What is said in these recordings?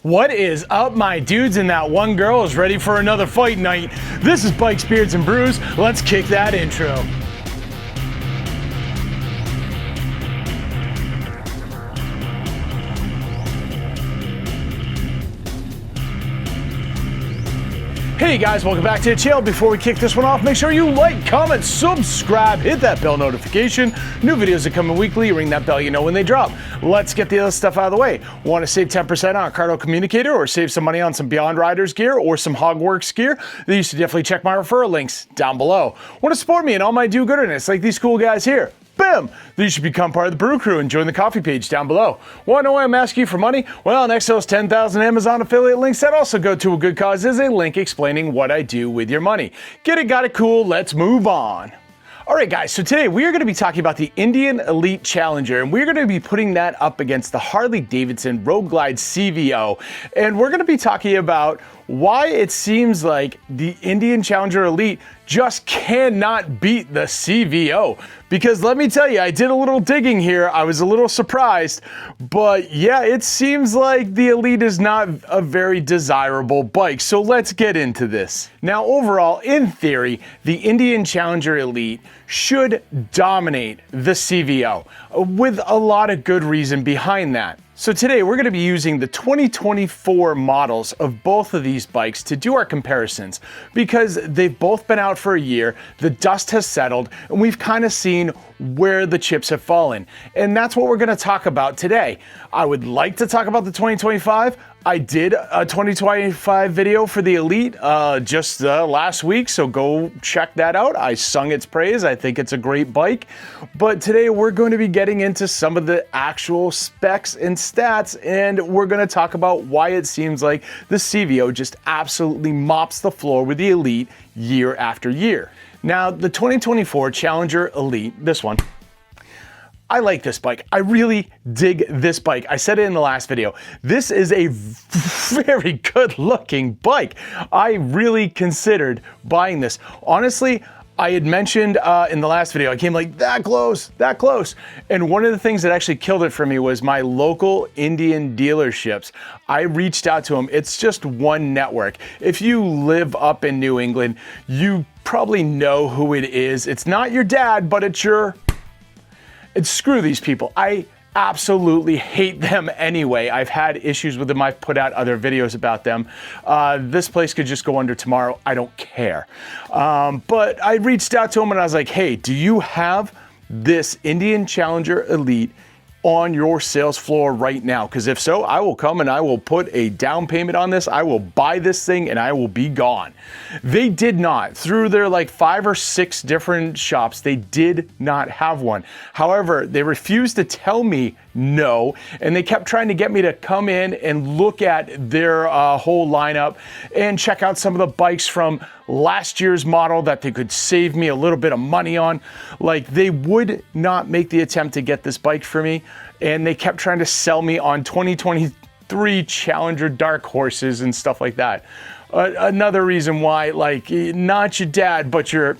What is up, my dudes, and that one girl is ready for another fight night. This is Bikes, Beards, and Brews. Let's kick that intro. Hey guys, welcome back to the channel. Before we kick this one off, make sure you like, comment, subscribe, hit that bell notification. New videos are coming weekly. Ring that bell, you know when they drop. Let's get the other stuff out of the way. Want to save 10% on a Cardo communicator or save some money on some Beyond Riders gear or some Hogworks gear? Then you should definitely check my referral links down below. Want to support me and all my do-gooderness like these cool guys here? Bam! Then you should become part of the Brew Crew and join the coffee page down below. Want to know why I'm asking you for money? Well, next to those 10,000 Amazon affiliate links that also go to a good cause is a link explaining what I do with your money. Get it, got it, cool, let's move on. All right, guys, so today we are going to be talking about the Indian Elite Challenger, and we're going to be putting that up against the Harley Road Glide CVO, and we're going to be talking about why it seems like the Indian Challenger Elite just cannot beat the CVO. Because let me tell you, I did a little digging here. I was a little surprised, but yeah, it seems like the Elite is not a very desirable bike. So let's get into this. Now, overall, in theory, the Indian Challenger Elite should dominate the CVO with a lot of good reason behind that. So today we're going to be using the 2024 models of both of these bikes to do our comparisons because they've both been out for a year, the dust has settled, and we've kind of seen where the chips have fallen. And that's what we're going to talk about today. I would like to talk about the 2025. I did a 2025 video for the Elite just last week, so go check that out. I sung its praise. I think it's a great bike. But today we're going to be getting into some of the actual specs and stats, and we're going to talk about why it seems like the CVO just absolutely mops the floor with the Elite year after year. Now, the 2024 Challenger Elite, this one, I like this bike. I really dig this bike. I said it in the last video. This is a very good looking bike. I really considered buying this. Honestly, I had mentioned in the last video, I came like that close. And one of the things that actually killed it for me was my local Indian dealerships. I reached out to them. It's just one network. If you live up in New England, you probably know who it is. It's not your dad, but it's your... Screw these people. I absolutely hate them anyway. I've had issues with them. I've put out other videos about them. This place could just go under tomorrow. I don't care. But I reached out to them and I was like, hey, do you have this Indian Challenger Elite on your sales floor right now? Because if so, I will come and I will put a down payment on this. I will buy this thing and I will be gone. They did not. Through their like 5 or 6 different shops, they did not have one. However, they refused to tell me no, and they kept trying to get me to come in and look at their whole lineup and check out some of the bikes from last year's model that they could save me a little bit of money on. Like, they would not make the attempt to get this bike for me, and they kept trying to sell me on 2023 Challenger dark horses and stuff like that. Another reason why, like, not your dad, but your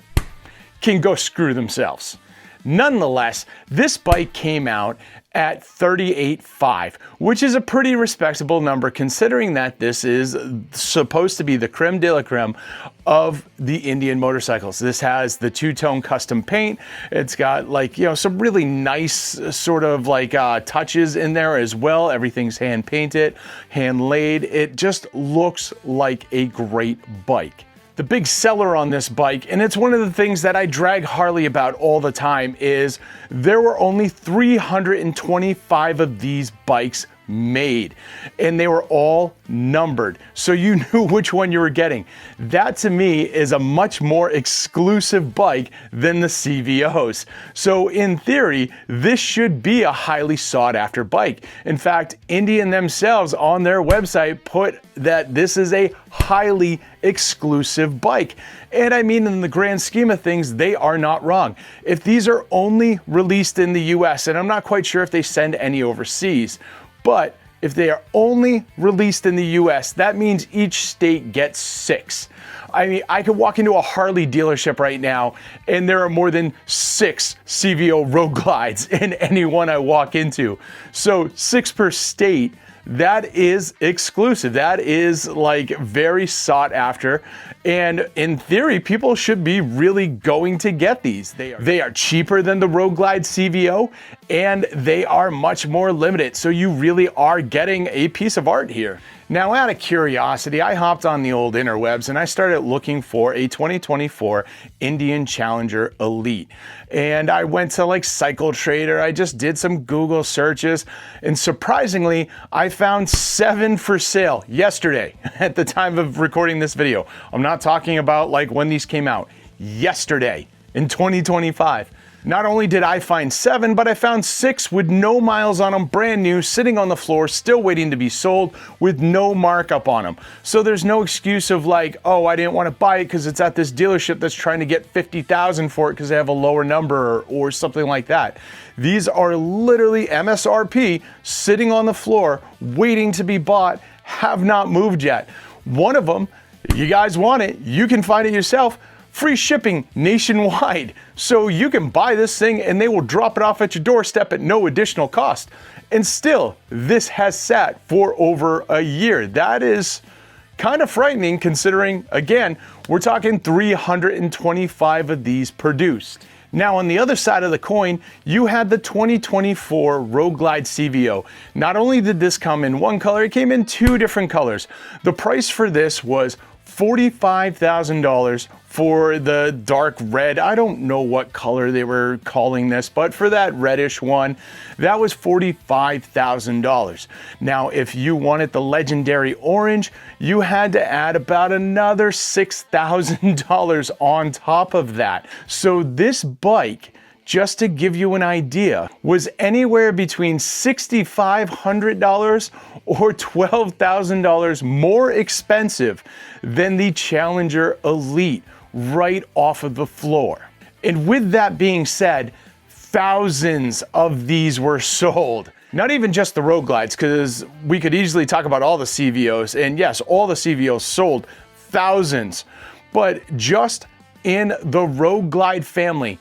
can go screw themselves. Nonetheless, this bike came out at 38.5, which is a pretty respectable number considering that this is supposed to be the creme de la creme of the Indian motorcycles. This has the two-tone custom paint. It's got, like, you know, some really nice sort of like touches in there as well. Everything's hand painted, hand laid. It just looks like a great bike. The big seller on this bike, and it's one of the things that I drag Harley about all the time, is there were only 325 of these bikes made, and they were all numbered, so you knew which one you were getting. That to me is a much more exclusive bike than the CVOs. So in theory, this should be a highly sought after bike. In fact, Indian themselves on their website put that this is a highly exclusive bike. And I mean, in the grand scheme of things, they are not wrong. If these are only released in the US, and I'm not quite sure if they send any overseas, but if they are only released in the US, that means each state gets 6. I mean, I could walk into a Harley dealership right now and there are more than 6 CVO Road Glides in any one I walk into. So 6 per state. That is exclusive. That is like very sought after. And in theory, people should be really going to get these. They are cheaper than the Road Glide CVO and they are much more limited. So you really are getting a piece of art here. Now, out of curiosity, I hopped on the old interwebs and I started looking for a 2024 Indian Challenger Elite. And I went to like Cycle Trader, I just did some Google searches, and surprisingly, I found 7 for sale yesterday at the time of recording this video. I'm not talking about like when these came out, yesterday in 2025. Not only did I find 7, but I found 6 with no miles on them, brand new, sitting on the floor, still waiting to be sold with no markup on them. So there's no excuse of like, oh, I didn't want to buy it because it's at this dealership that's trying to get 50,000 for it because they have a lower number or something like that. These are literally MSRP sitting on the floor, waiting to be bought, have not moved yet. One of them, you guys want it, you can find it yourself. Free shipping nationwide. So you can buy this thing and they will drop it off at your doorstep at no additional cost. And still, this has sat for over a year. That is kind of frightening considering, again, we're talking 325 of these produced. Now, on the other side of the coin, you had the 2024 Road Glide CVO. Not only did this come in one color, it came in 2 different colors. The price for this was $45,000 for the dark red. I don't know what color they were calling this, but for that reddish one, that was $45,000. Now, if you wanted the legendary orange, you had to add about another $6,000 on top of that. So this bike, just to give you an idea, was anywhere between $6,500 or $12,000 more expensive than the Challenger Elite right off of the floor. And with that being said, thousands of these were sold. Not even just the Road Glides, because we could easily talk about all the CVOs, and yes, all the CVOs sold thousands, but just in the Road Glide family,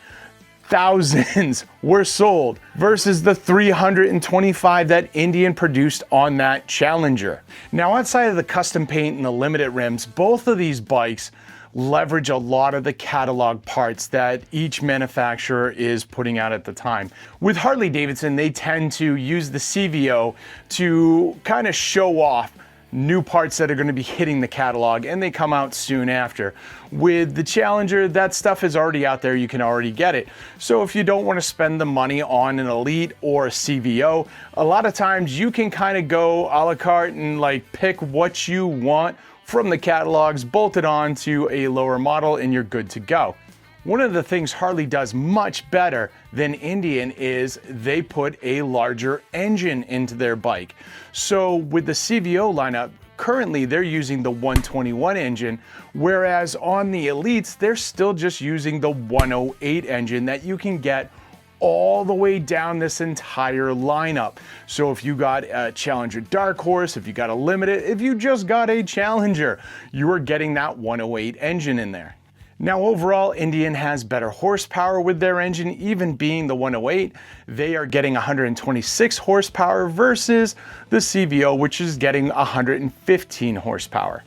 thousands were sold versus the 325 that Indian produced on that Challenger. Now, outside of the custom paint and the limited rims, both of these bikes leverage a lot of the catalog parts that each manufacturer is putting out at the time. With Harley Davidson, they tend to use the CVO to kind of show off new parts that are going to be hitting the catalog, and they come out soon after. With the Challenger, that stuff is already out there, you can already get it. So if you don't want to spend the money on an Elite or a CVO, a lot of times you can kind of go a la carte and like pick what you want from the catalogs, bolt it on to a lower model, and you're good to go. One of the things Harley does much better than Indian is they put a larger engine into their bike. So with the CVO lineup, currently they're using the 121 engine, whereas on the Elites, they're still just using the 108 engine that you can get all the way down this entire lineup. So if you got a Challenger Dark Horse, if you got a Limited, if you just got a Challenger, you are getting that 108 engine in there. Now, overall, Indian has better horsepower with their engine, even being the 108. They are getting 126 horsepower versus the CVO, which is getting 115 horsepower.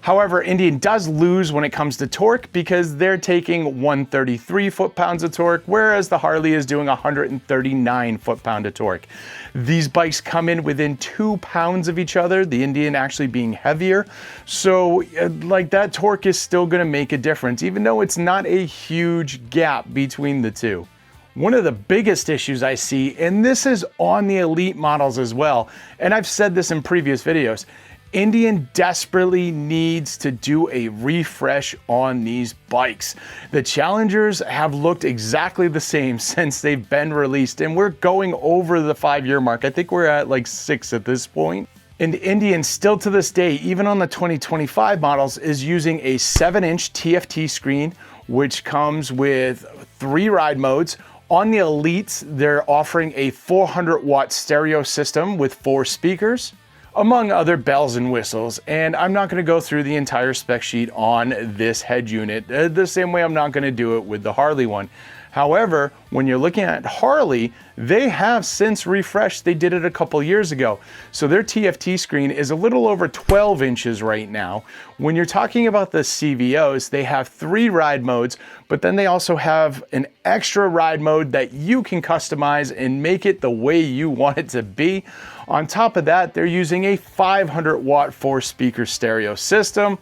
However, Indian does lose when it comes to torque because they're taking 133 foot-pounds of torque, whereas the Harley is doing 139 foot-pound of torque. These bikes come in within 2 pounds of each other, the Indian actually being heavier. So like that torque is still gonna make a difference, even though it's not a huge gap between the two. One of the biggest issues I see, and this is on the Elite models as well, and I've said this in previous videos, Indian desperately needs to do a refresh on these bikes. The Challengers have looked exactly the same since they've been released, and we're going over the 5-year mark. I think we're at like 6 at this point. And Indian still to this day, even on the 2025 models, is using a 7-inch TFT screen, which comes with 3 ride modes. On the Elites, they're offering a 400-watt stereo system with 4 speakers. among other bells and whistles. And I'm not going to go through the entire spec sheet on this head unit the same way I'm not going to do it with the Harley one. However, when you're looking at Harley, they have since refreshed. They did it a couple years ago. So their TFT screen is a little over 12 inches right now. When you're talking about the CVOs, they have 3 ride modes, but then they also have an extra ride mode that you can customize and make it the way you want it to be. On top of that, they're using a 500 watt 4-speaker stereo system.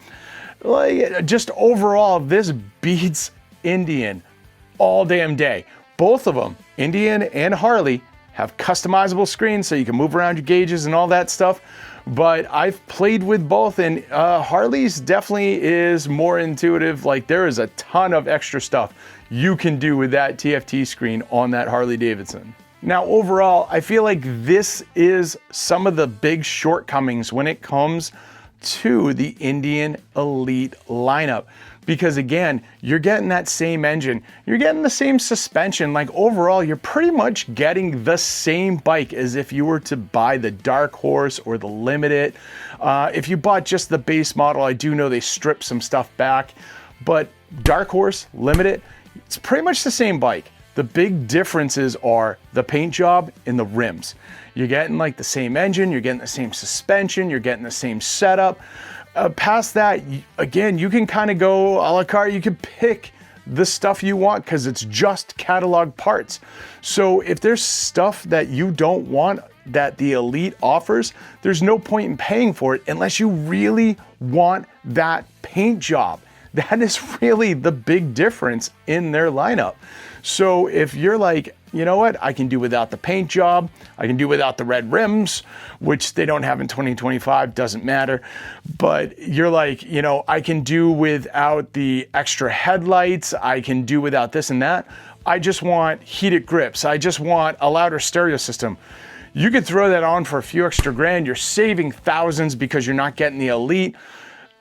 Like, just overall, this beats Indian all damn day. Both of them, Indian and Harley, have customizable screens so you can move around your gauges and all that stuff. But I've played with both, and Harley's definitely is more intuitive. Like, there is a ton of extra stuff you can do with that TFT screen on that Harley Davidson. Now, overall, I feel like this is some of the big shortcomings when it comes to the Indian Elite lineup. Because again, you're getting that same engine, you're getting the same suspension. Like, overall, you're pretty much getting the same bike as if you were to buy the Dark Horse or the Limited. If you bought just the base model, I do know they stripped some stuff back, but Dark Horse, Limited, it's pretty much the same bike. The big differences are the paint job and the rims. You're getting like the same engine, you're getting the same suspension, you're getting the same setup. Past that, again, you can kind of go a la carte. You can pick the stuff you want because it's just catalog parts. So if there's stuff that you don't want that the Elite offers, there's no point in paying for it unless you really want that paint job. That is really the big difference in their lineup. So if you're like, you know what, I can do without the paint job, I can do without the red rims, which they don't have in 2025, doesn't matter. But you're like, you know, I can do without the extra headlights, I can do without this and that. I just want heated grips, I just want a louder stereo system. You could throw that on for a few extra grand, you're saving thousands because you're not getting the Elite.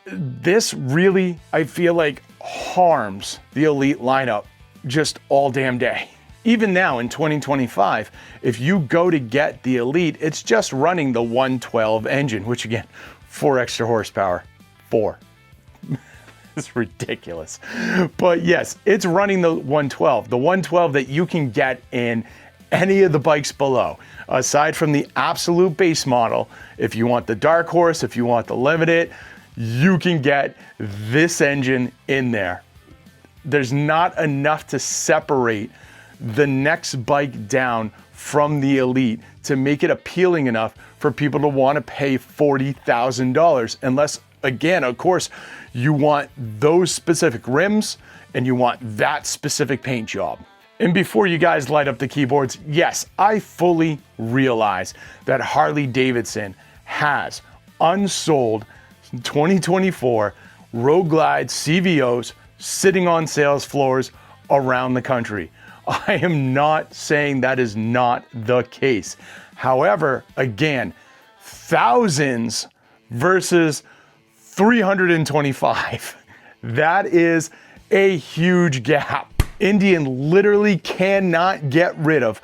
This really, I feel like, harms the Elite lineup just all damn day. Even now in 2025, if you go to get the Elite, it's just running the 112 engine, which again, 4 extra horsepower, 4. It's ridiculous. But yes, it's running the 112 that you can get in any of the bikes below. Aside from the absolute base model, if you want the Dark Horse, if you want the Limited, you can get this engine in there. There's not enough to separate the next bike down from the Elite to make it appealing enough for people to want to pay $40,000, unless, again, of course, you want those specific rims and you want that specific paint job. And before you guys light up the keyboards, yes, I fully realize that Harley Davidson has unsold 2024 Road Glide CVOs sitting on sales floors around the country. I am not saying that is not the case. However, again, thousands versus 325. That is a huge gap. Indian literally cannot get rid of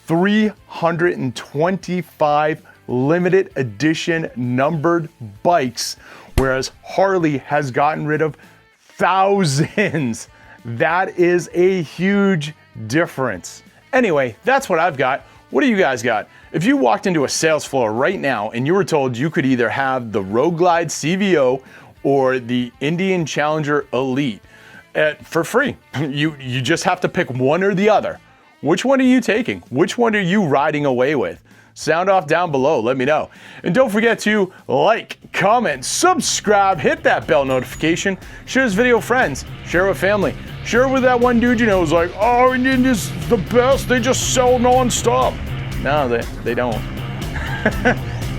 325 limited edition numbered bikes, whereas Harley has gotten rid of thousands. That is a huge difference. Anyway, that's what I've got. What do you guys got? If you walked into a sales floor right now and you were told you could either have the Road Glide CVO or the Indian Challenger Elite for free, you just have to pick one or the other. Which one are you taking? Which one are you riding away with? Sound off down below, let me know. And don't forget to like, comment, subscribe, hit that bell notification, share this video with friends, share it with family, share it with that one dude you know who's like, oh, Indian is the best, they just sell non-stop. No, they don't.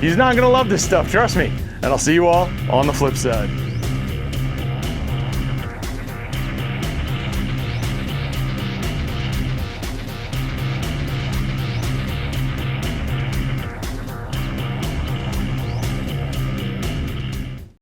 He's not gonna love this stuff, trust me. And I'll see you all on the flip side.